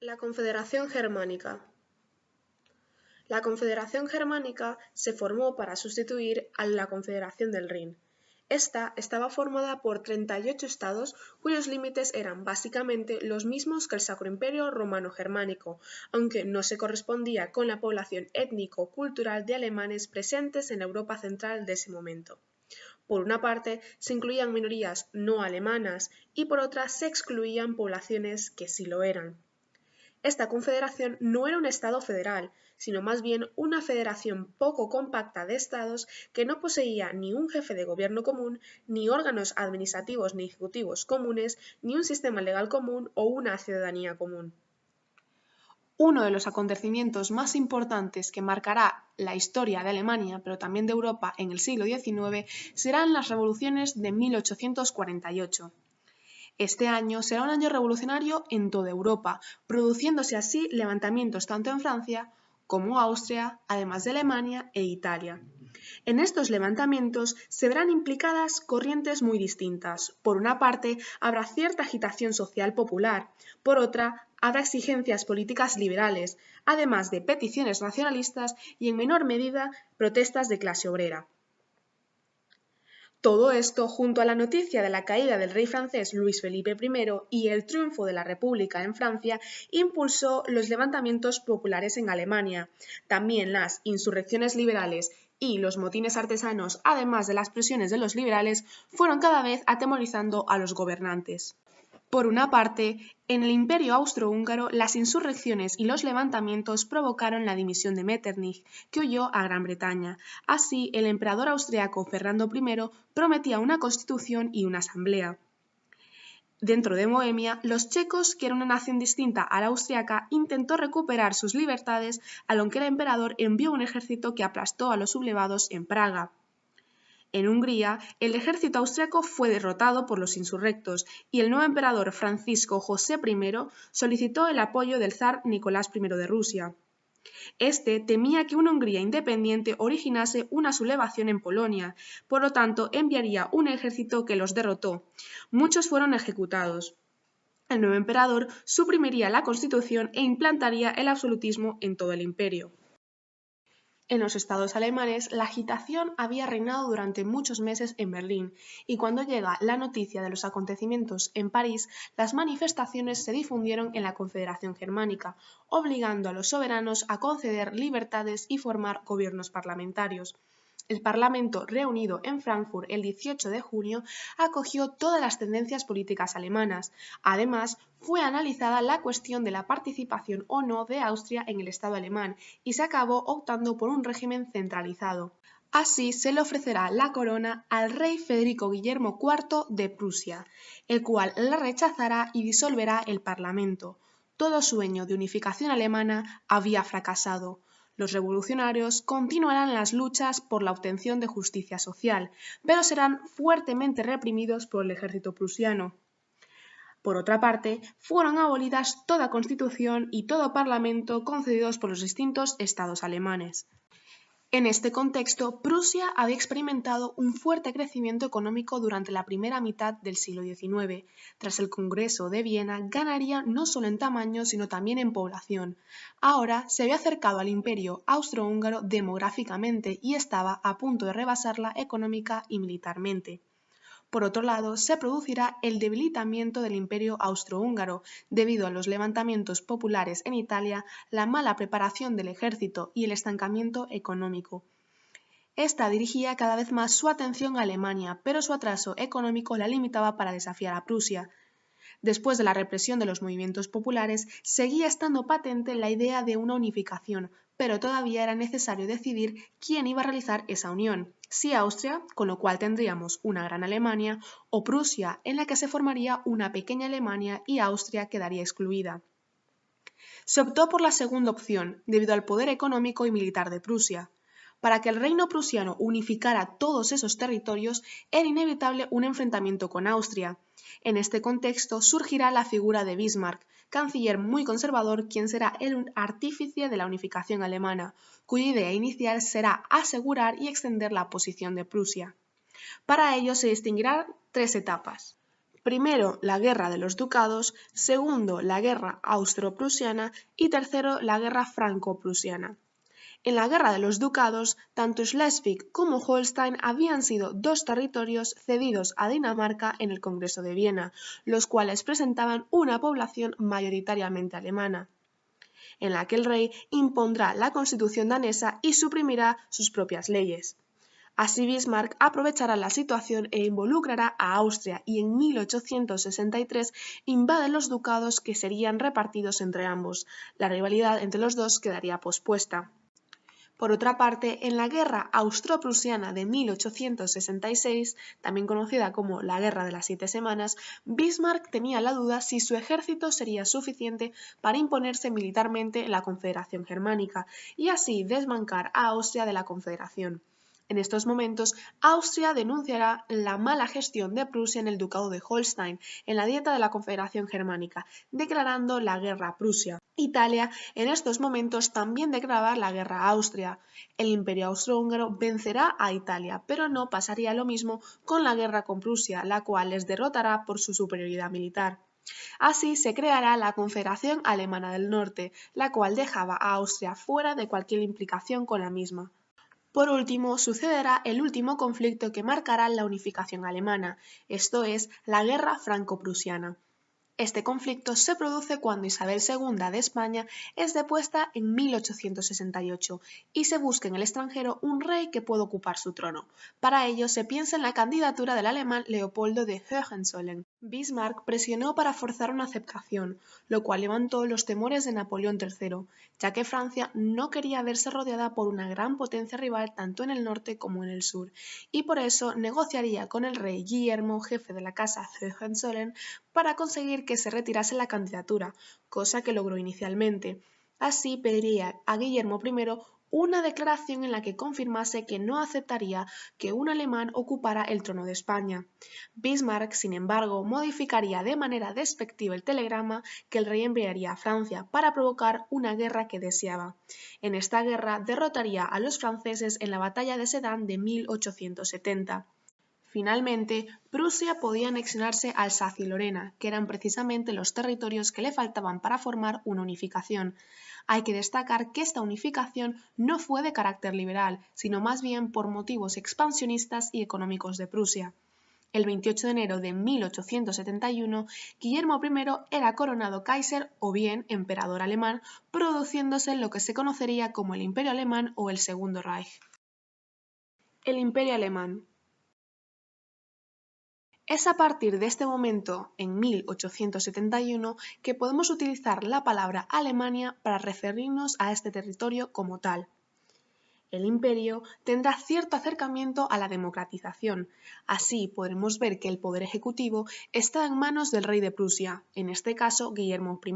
La Confederación Germánica. La Confederación Germánica se formó para sustituir a la Confederación del Rin. Esta estaba formada por 38 estados cuyos límites eran básicamente los mismos que el Sacro Imperio Romano Germánico, aunque no se correspondía con la población étnico-cultural de alemanes presentes en la Europa central de ese momento. Por una parte, se incluían minorías no alemanas y por otra se excluían poblaciones que sí lo eran. Esta confederación no era un estado federal, sino más bien una federación poco compacta de estados que no poseía ni un jefe de gobierno común, ni órganos administrativos ni ejecutivos comunes, ni un sistema legal común o una ciudadanía común. Uno de los acontecimientos más importantes que marcará la historia de Alemania, pero también de Europa en el siglo XIX, serán las revoluciones de 1848. Este año será un año revolucionario en toda Europa, produciéndose así levantamientos tanto en Francia como Austria, además de Alemania e Italia. En estos levantamientos se verán implicadas corrientes muy distintas. Por una parte, habrá cierta agitación social popular, por otra, habrá exigencias políticas liberales, además de peticiones nacionalistas y, en menor medida, protestas de clase obrera. Todo esto, junto a la noticia de la caída del rey francés Luis Felipe I y el triunfo de la República en Francia, impulsó los levantamientos populares en Alemania. También las insurrecciones liberales y los motines artesanos, además de las presiones de los liberales, fueron cada vez atemorizando a los gobernantes. Por una parte, en el Imperio austrohúngaro, las insurrecciones y los levantamientos provocaron la dimisión de Metternich, que huyó a Gran Bretaña. Así, el emperador austriaco Fernando I prometía una constitución y una asamblea. Dentro de Bohemia, los checos, que era una nación distinta a la austriaca, intentó recuperar sus libertades, a lo que el emperador envió un ejército que aplastó a los sublevados en Praga. En Hungría, el ejército austriaco fue derrotado por los insurrectos y el nuevo emperador Francisco José I solicitó el apoyo del zar Nicolás I de Rusia. Este temía que una Hungría independiente originase una sublevación en Polonia, por lo tanto enviaría un ejército que los derrotó. Muchos fueron ejecutados. El nuevo emperador suprimiría la Constitución e implantaría el absolutismo en todo el imperio. En los estados alemanes, la agitación había reinado durante muchos meses en Berlín, y cuando llega la noticia de los acontecimientos en París, las manifestaciones se difundieron en la Confederación Germánica, obligando a los soberanos a conceder libertades y formar gobiernos parlamentarios. El Parlamento, reunido en Frankfurt el 18 de junio, acogió todas las tendencias políticas alemanas. Además, fue analizada la cuestión de la participación o no de Austria en el Estado alemán y se acabó optando por un régimen centralizado. Así se le ofrecerá la corona al rey Federico Guillermo IV de Prusia, el cual la rechazará y disolverá el Parlamento. Todo sueño de unificación alemana había fracasado. Los revolucionarios continuarán las luchas por la obtención de justicia social, pero serán fuertemente reprimidos por el ejército prusiano. Por otra parte, fueron abolidas toda constitución y todo parlamento concedidos por los distintos estados alemanes. En este contexto, Prusia había experimentado un fuerte crecimiento económico durante la primera mitad del siglo XIX. Tras el Congreso de Viena, ganaría no solo en tamaño, sino también en población. Ahora se había acercado al imperio austrohúngaro demográficamente y estaba a punto de rebasarla económica y militarmente. Por otro lado, se producirá el debilitamiento del Imperio austrohúngaro debido a los levantamientos populares en Italia, la mala preparación del ejército y el estancamiento económico. Esta dirigía cada vez más su atención a Alemania, pero su atraso económico la limitaba para desafiar a Prusia. Después de la represión de los movimientos populares, seguía estando patente la idea de una unificación, pero todavía era necesario decidir quién iba a realizar esa unión, si Austria, con lo cual tendríamos una gran Alemania, o Prusia, en la que se formaría una pequeña Alemania y Austria quedaría excluida. Se optó por la segunda opción, debido al poder económico y militar de Prusia. Para que el reino prusiano unificara todos esos territorios, era inevitable un enfrentamiento con Austria. En este contexto surgirá la figura de Bismarck, canciller muy conservador, quien será el artífice de la unificación alemana, cuya idea inicial será asegurar y extender la posición de Prusia. Para ello se distinguirán tres etapas. Primero, la Guerra de los Ducados, segundo, la Guerra Austro-Prusiana y tercero, la Guerra Franco-Prusiana. En la Guerra de los Ducados, tanto Schleswig como Holstein habían sido dos territorios cedidos a Dinamarca en el Congreso de Viena, los cuales presentaban una población mayoritariamente alemana, en la que el rey impondrá la constitución danesa y suprimirá sus propias leyes. Así Bismarck aprovechará la situación e involucrará a Austria y en 1863 invade los ducados que serían repartidos entre ambos. La rivalidad entre los dos quedaría pospuesta. Por otra parte, en la Guerra Austro-Prusiana de 1866, también conocida como la Guerra de las 7 Semanas, Bismarck tenía la duda si su ejército sería suficiente para imponerse militarmente en la Confederación Germánica y así desbancar a Austria de la Confederación. En estos momentos, Austria denunciará la mala gestión de Prusia en el Ducado de Holstein, en la Dieta de la Confederación Germánica, declarando la guerra a Prusia. Italia, en estos momentos, también declarará la guerra a Austria. El Imperio Austrohúngaro vencerá a Italia, pero no pasaría lo mismo con la guerra con Prusia, la cual les derrotará por su superioridad militar. Así se creará la Confederación Alemana del Norte, la cual dejaba a Austria fuera de cualquier implicación con la misma. Por último, sucederá el último conflicto que marcará la unificación alemana, esto es, la Guerra Franco-Prusiana. Este conflicto se produce cuando Isabel II de España es depuesta en 1868 y se busca en el extranjero un rey que pueda ocupar su trono. Para ello se piensa en la candidatura del alemán Leopoldo de Hohenzollern. Bismarck presionó para forzar una aceptación, lo cual levantó los temores de Napoleón III, ya que Francia no quería verse rodeada por una gran potencia rival tanto en el norte como en el sur, y por eso negociaría con el rey Guillermo, jefe de la casa Hohenzollern, para conseguir que se retirase la candidatura, cosa que logró inicialmente. Así pediría a Guillermo I una declaración en la que confirmase que no aceptaría que un alemán ocupara el trono de España. Bismarck, sin embargo, modificaría de manera despectiva el telegrama que el rey enviaría a Francia para provocar una guerra que deseaba. En esta guerra derrotaría a los franceses en la batalla de Sedan de 1870. Finalmente, Prusia podía anexionarse a Alsacia y Lorena, que eran precisamente los territorios que le faltaban para formar una unificación. Hay que destacar que esta unificación no fue de carácter liberal, sino más bien por motivos expansionistas y económicos de Prusia. El 28 de enero de 1871, Guillermo I era coronado Kaiser o bien emperador alemán, produciéndose lo que se conocería como el Imperio Alemán o el Segundo Reich. El Imperio Alemán. Es a partir de este momento, en 1871, que podemos utilizar la palabra Alemania para referirnos a este territorio como tal. El imperio tendrá cierto acercamiento a la democratización. Así podremos ver que el poder ejecutivo está en manos del rey de Prusia, en este caso Guillermo I,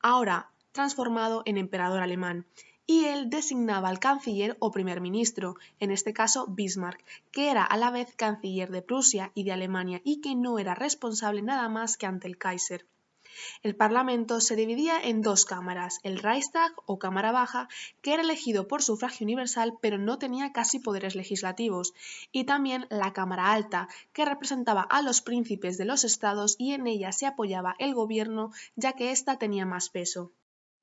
ahora transformado en emperador alemán, y él designaba al canciller o primer ministro, en este caso Bismarck, que era a la vez canciller de Prusia y de Alemania y que no era responsable nada más que ante el Kaiser. El Parlamento se dividía en dos cámaras, el Reichstag o Cámara Baja, que era elegido por sufragio universal pero no tenía casi poderes legislativos, y también la Cámara Alta, que representaba a los príncipes de los estados y en ella se apoyaba el gobierno ya que ésta tenía más peso.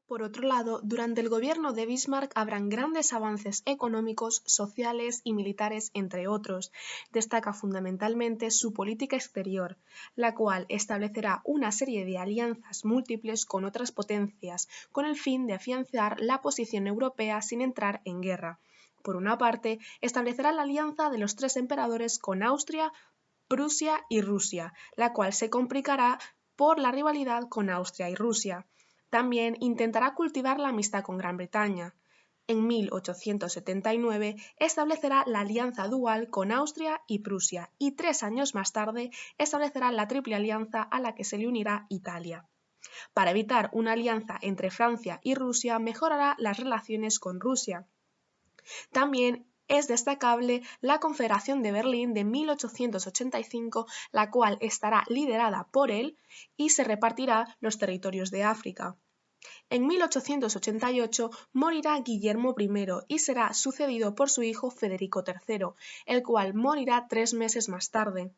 Por otro lado, durante el gobierno de Bismarck habrán grandes avances económicos, sociales y militares, entre otros. Destaca fundamentalmente su política exterior, la cual establecerá una serie de alianzas múltiples con otras potencias, con el fin de afianzar la posición europea sin entrar en guerra. Por una parte, establecerá la alianza de los tres emperadores con Austria, Prusia y Rusia, la cual se complicará por la rivalidad con Austria y Rusia. También intentará cultivar la amistad con Gran Bretaña. En 1879 establecerá la alianza dual con Austria y Prusia y 3 años más tarde establecerá la triple alianza a la que se le unirá Italia. Para evitar una alianza entre Francia y Rusia mejorará las relaciones con Rusia. También es destacable la Confederación de Berlín de 1885, la cual estará liderada por él y se repartirá los territorios de África. En 1888 morirá Guillermo I y será sucedido por su hijo Federico III, el cual morirá 3 meses más tarde.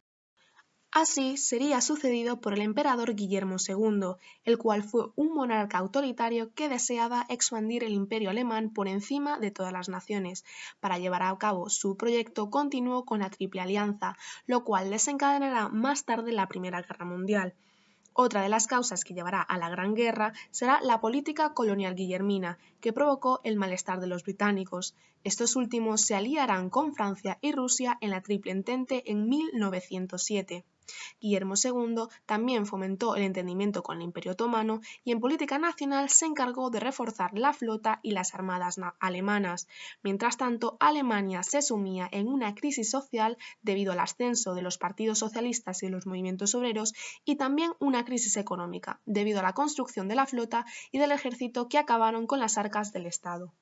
Así sería sucedido por el emperador Guillermo II, el cual fue un monarca autoritario que deseaba expandir el imperio alemán por encima de todas las naciones. Para llevar a cabo su proyecto continuó con la Triple Alianza, lo cual desencadenará más tarde la Primera Guerra Mundial. Otra de las causas que llevará a la Gran Guerra será la política colonial guillermina, que provocó el malestar de los británicos. Estos últimos se aliarán con Francia y Rusia en la Triple Entente en 1907. Guillermo II también fomentó el entendimiento con el Imperio Otomano y en política nacional se encargó de reforzar la flota y las armadas alemanas. Mientras tanto, Alemania se sumía en una crisis social debido al ascenso de los partidos socialistas y los movimientos obreros y también una crisis económica debido a la construcción de la flota y del ejército que acabaron con las arcas del Estado.